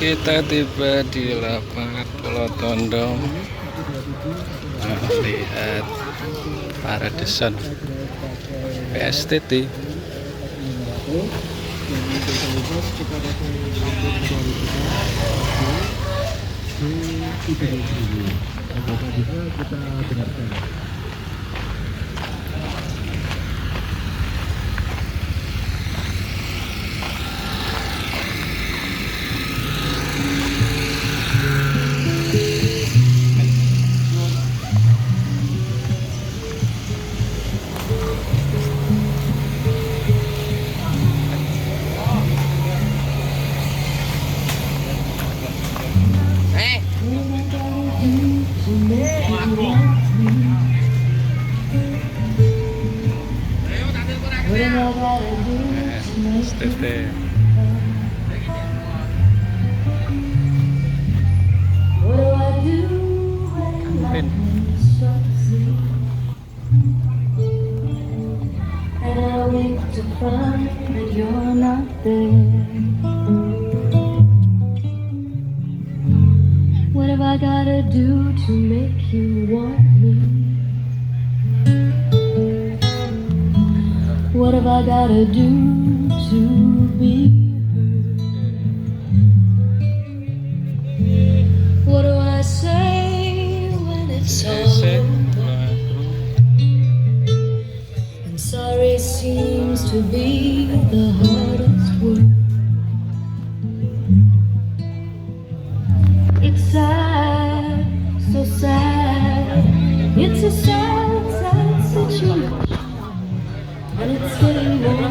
Kita tiba di lapangan Pulotondo. Nah, lihat para desain PSTT. PSTT. And I wake to find that you're not there. What have I gotta do to make you want me? What have I gotta do to be heard? What do I say when it's all over? And sorry seems to be the hardest word. It's sad, so sad. It's a sad, sad situation. And it's getting more